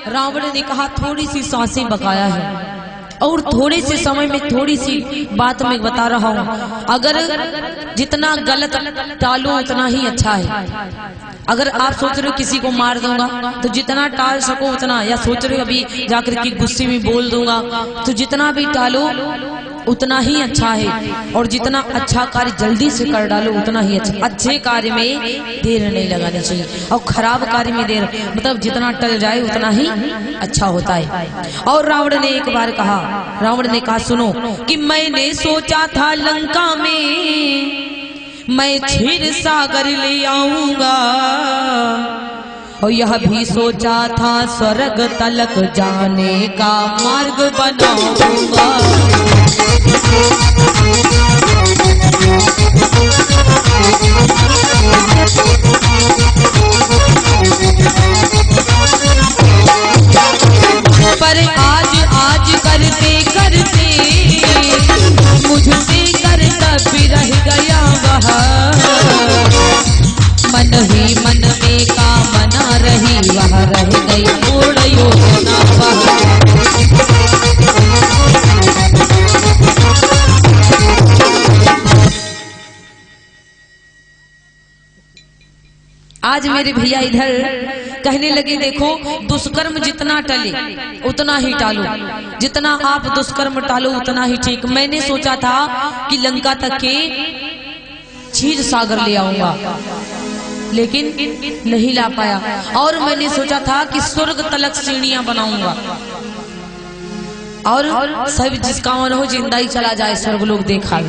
रावण ने कहा थोड़ी सी सांसें बकाया है और थोड़े से समय में थोड़ी सी बात मैं बता रहा हूँ। अगर जितना गलत टालो उतना ही अच्छा है। अगर आप सोच रहे हो किसी को मार दूंगा तो जितना टाल सको उतना, या सोच रहे हो अभी जाकर के गुस्से में बोल दूंगा, तो जितना भी टालो उतना ही अच्छा है। और जितना अच्छा कार्य जल्दी से कर डालो उतना ही अच्छा। अच्छे कार्य में देर नहीं लगानी चाहिए और खराब कार्य में देर, मतलब जितना टल जाए उतना ही अच्छा होता है। और रावण ने एक बार कहा, रावण ने कहा सुनो कि मैंने सोचा था लंका में मैं क्षीर सागर ले आऊंगा, और यह भी सोचा था स्वर्ग तलक जाने का मार्ग बनाऊंगा। पर आज करते करते मुझसे कर्तव्य रह गया वह, मन ही मन में कामना रही वह रह गई पूर्ण योजना वह। आज मेरे भैया इधर कहने लगे देखो दुष्कर्म जितना टले उतना ही टालो, जितना आप दुष्कर्म टालो उतना ही ठीक। मैंने सोचा था कि लंका तक के क्षीर सागर ले आऊंगा लेकिन नहीं ला पाया, और मैंने सोचा था कि स्वर्ग तलक सीढ़ियां बनाऊंगा और सब जिसका मन हो जिंदा ही चला जाए स्वर्ग लोग देखा,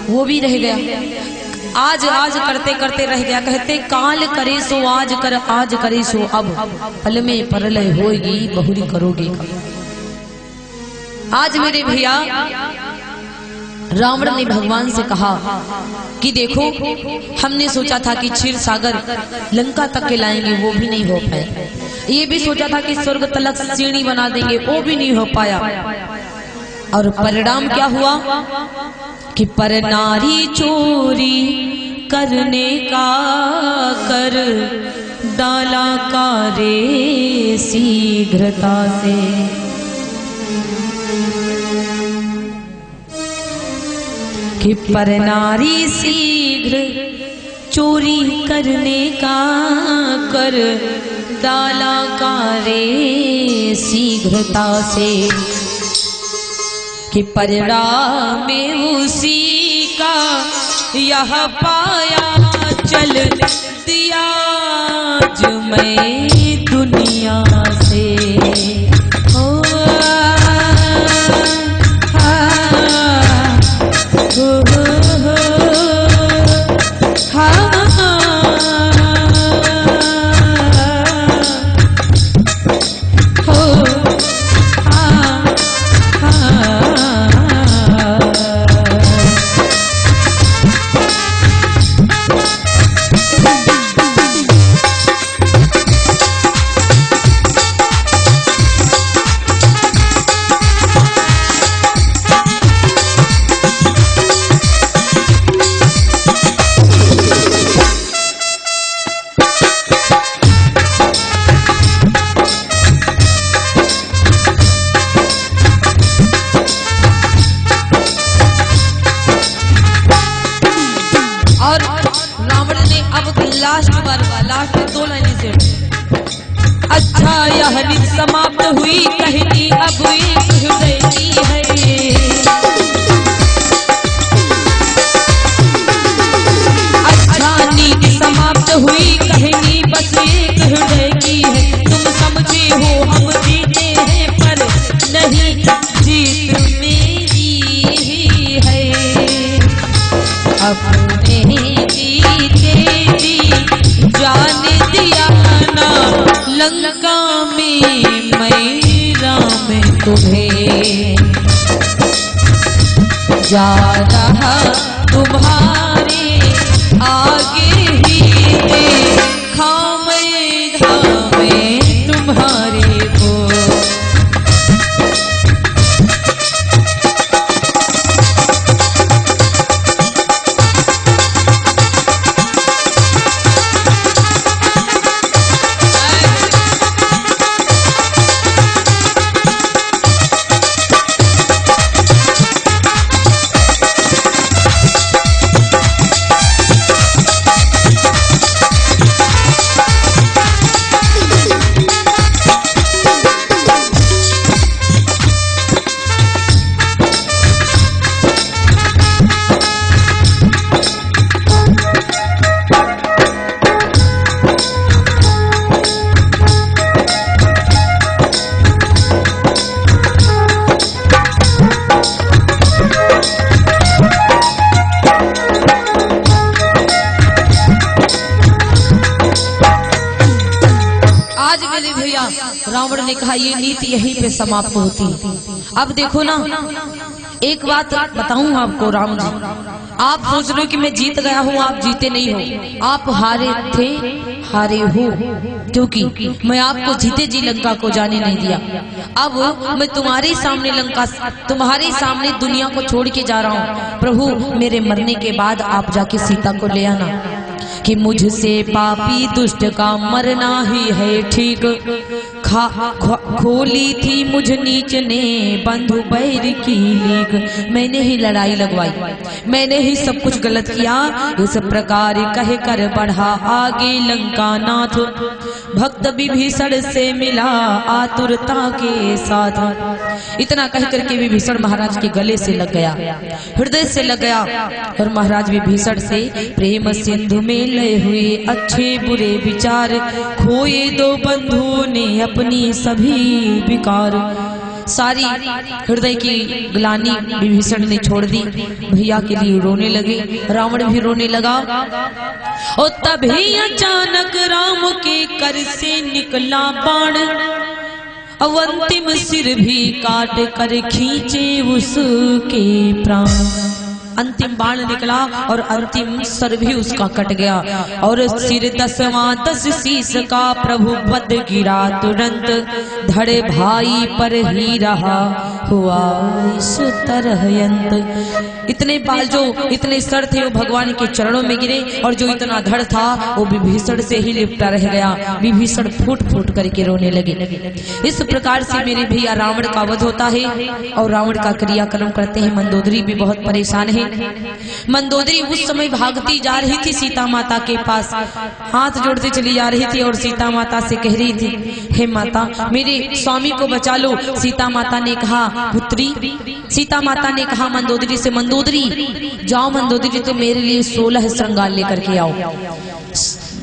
वो भी रह गया। आज करते करते रह गया। कहते काल करे सो आज कर, आज करे सो अब, पल में परलय होगी बहुरी करोगे। आज मेरे भैया रावण ने भगवान से कहा कि देखो हमने सोचा था कि क्षीर सागर लंका तक के लाएंगे, वो भी नहीं हो पाए। ये भी सोचा था कि स्वर्ग तलक सीढ़ी बना देंगे, वो भी नहीं हो पाया। और परिणाम क्या हुआ कि पर नारी चोरी करने का कर डाला कार्य शीघ्रता से, कि पर नारी शीघ्र चोरी करने का कर डाला कार्य शीघ्रता से, कि परिणाम में उसी का यह पाया चल दिया जो मैं दुनिया से। लास्ट 2 लाइनें से अच्छा यह निज समाप्त हुई कहानी अब एक हृदय की है। अच्छा नीति समाप्त हुई कहानी बस एक हृदय की है। तुम समझे हो हम जीते हैं पर नहीं जीत मेरी ही है। अपने जीते जी जान दिया ना लंका में मैं राम तुम्हें, जा रहा तुम्हारे आगे ही देखा मैं धामे तुम्हारे को। रावण ने कहा ये नीति यहीं पे समाप्त होती है। अब देखो ना, एक बात बताऊं आपको राम जी, आप सोच रहे हो कि मैं जीत गया हूँ, आप जीते नहीं हो, आप हारे थे, हारे हो, क्योंकि मैं आपको जीते जी लंका को जाने नहीं दिया। अब मैं तुम्हारे सामने लंका, तुम्हारे सामने दुनिया को छोड़ के जा रहा हूँ। प्रभु मेरे मरने के बाद आप जाके सीता को ले आना, कि मुझसे पापी दुष्ट का मरना ही है ठीक। खोली थी मुझ नीच ने बंधु बैर की लीक। मैंने ही लड़ाई लगवाई, मैंने ही सब कुछ गलत किया। इस प्रकार कह कर बढ़ा आगे लंका नाथ, भक्त विभीषण से मिला आतुरता के साथ। इतना कह करके विभीषण महाराज के गले से लग गया, हृदय से लग गया, और महाराज विभीषण से प्रेम सिंधु में लय हुए अच्छे बुरे विचार। खोए दो बंधुओं ने अपनी सभी विकार। सारी हृदय की ग्लानि विभीषण ने छोड़ दी, भैया के लिए रोने लगे, रावण भी रोने लगा। और तभी अचानक राम के कर से निकला बाण, अब अंतिम सिर भी काट कर खींचे उसके प्राण। अंतिम बाण निकला और अंतिम सर भी उसका कट गया, और सिर 10 शीश का प्रभु पद गिरा तुरंत। धड़े भाई पर ही रहा हुआ इस तरह अंत। इतने बाल जो इतने सर थे वो भगवान के चरणों में गिरे, और जो इतना धड़ था वो विभीषण से ही लिपटा रह गया। विभीषण फूट फूट करके रोने लगे। इस प्रकार से मेरे भैया रावण का वध होता है, और रावण का क्रियाक्रम करते हैं। मंदोदरी भी बहुत परेशान है। मंदोदरी उस समय भागती जा रही थी सीता माता के पास, हाथ जोड़ते चली जा रही थी, और सीता माता से कह रही थी, हे माता मेरे स्वामी को बचा लो। सीता माता ने कहा, पुत्री, सीता माता ने कहा मंदोदरी से, मंदोदरी जाओ मंदोदरी, तो मेरे लिए 16 श्रृंगार लेकर के आओ।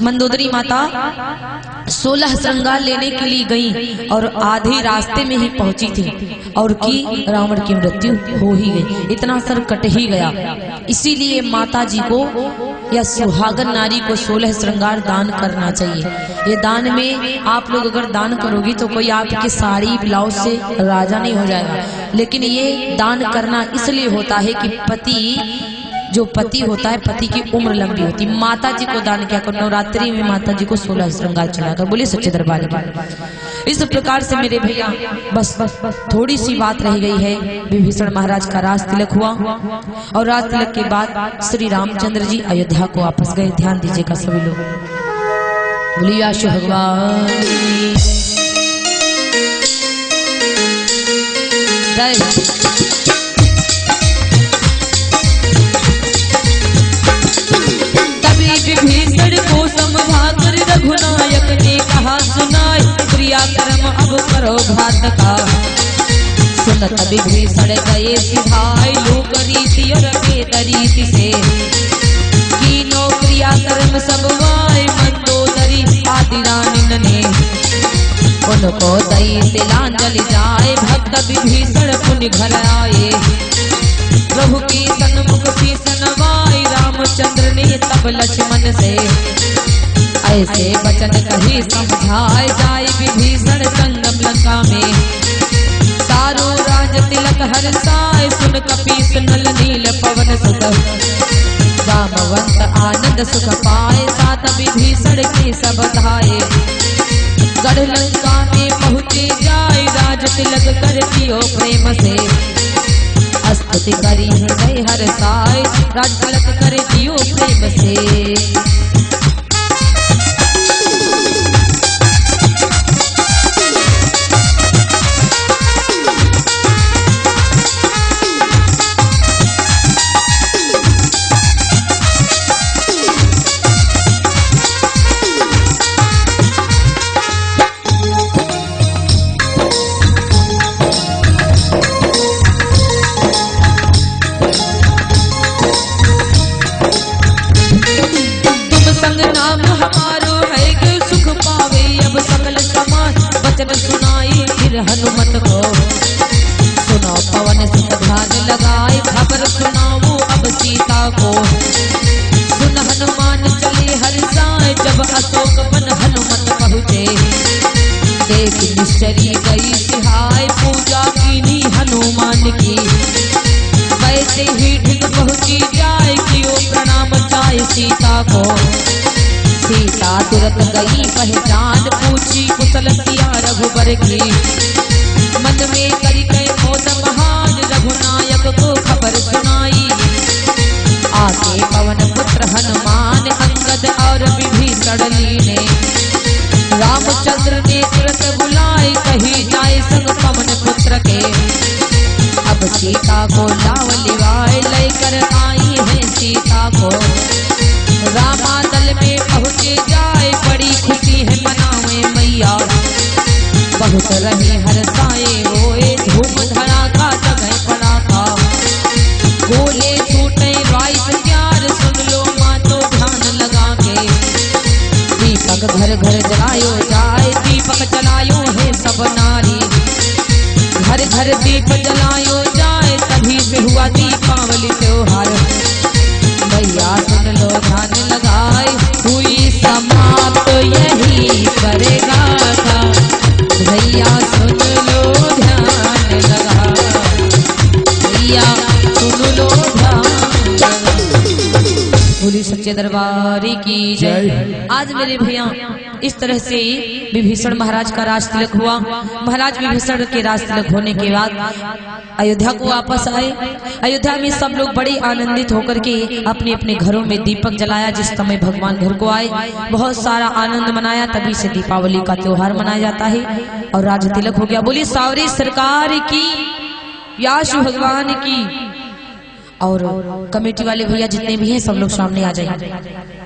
मंदोदरी माता 16 श्रृंगार लेने के लिए गई, और आधे रास्ते में ही पहुंची थी, और की रावण की मृत्यु हो ही गई। इतना सर कट ही गया। इसीलिए माता जी को या सुहागन नारी को 16 श्रृंगार दान करना चाहिए। ये दान में आप लोग अगर दान करोगी तो कोई आपके साड़ी ब्लाउज से राजा नहीं हो जाएगा, लेकिन ये दान करना इसलिए होता है कि पति, जो पति होता है, पति की उम्र लंबी होती। माता जी को दान क्या करो, नवरात्रि में माता जी को 16 श्रृंगार चढ़ाकर, बोले सच्चे दरबार की। इस प्रकार से मेरे भैया बस थोड़ी सी बात रह गई है। विभीषण महाराज का राज तिलक हुआ, और राज तिलक के बाद श्री रामचंद्र जी अयोध्या को वापस गए। ध्यान दीजिएगा सभी लोग, बोलिए आशु भगवान जय। विभीषण को समझाकर रघुनायक ने कहा, सुनाए क्रियाक्रम अब करो घात का। सुनत विभीषण गए सिधाए लोक रीति और वेद रीति से, कीनो क्रियाक्रम सब वाय मंदोदरी आदि रानिन ने। उनको दई तिलांजलि जाए, भक्त विभीषण पुण्य घर आए। प्रभु की सन्मुख शीस नवाई, रामचंद्र ने तब लक्ष्मण से ऐसे वचन कही समझाए जाए। विभीषण संगम लंका में सारो राज तिलक हर्षाए, सुन कपीस नल नील पवन सुत, जामवंत आनंद सुख पाए। साथ विभीषण के सब धाये, गढ़ लंका में पहुँचे जाए। राज तिलक कर दियो प्रेम से, स्तुति करी हृदय हर्षाए। राज तिलक कर दियो प्रेम से। हनुमत को सुनो पवन सुत ध्यान लगाए, खबर सुनाओ अब सीता को। सुन हनुमान चले हर्षाए, जब अशोक वन हनुमत पहुँचे। देख युधिष्ठिर गई सिहाय पूजा कीनी हनुमान की। वैसे ही ठीक पहुंची जाए कि वो प्रणाम चाहे सीता को। सीता तुरंत गई पहचान पूछी कुशल किया रघुबर की। मन में करी गए मोद महान रघुनायक को खबर सुनाई। आके पवन पुत्र हनुमान अंगद और विभीषण लीने। रामचंद्र ने तुरंत बुलाए कही जाए संग पवन पुत्र के। अब सीता को लाव लिवाए लेकर आई है सीता को। रामादल में पहुँचे जाए बड़ी खुशी है मनावे मैया। बहुत रही हर्षाए होए धूम धड़ाका जगह पड़ा था। गोले छूटे राइस प्यार सुन लो माँ तो ध्यान लगा के। दीपक घर घर जलायो जाए दीपक जलायो है सब नारी। घर घर दीप जलायो जाए तभी से हुआ दीपावली त्योहार। भैया सुन लो ध्यान लगाए हुई समाप्त यही करेगा था। भैया सुन लो ध्यान लगा। भैया सुन लो ध्यान लगा। बोली सच्चे दरबारी की जय। आज मेरे भैया इस तरह से विभीषण महाराज का राज तिलक हुआ। महाराज विभीषण के राज तिलक होने के बाद अयोध्या को वापस आए। अयोध्या में सब लोग बड़े आनंदित होकर के अपने अपने घरों में दीपक जलाया। जिस समय भगवान घर को आए बहुत सारा आनंद मनाया। तभी से दीपावली का त्योहार मनाया जाता है और राज तिलक हो गया। बोली सावरी सरकार की, व्यास भगवान की। और कमेटी वाले भैया जितने भी हैं सब लोग सामने आ जाएंगे।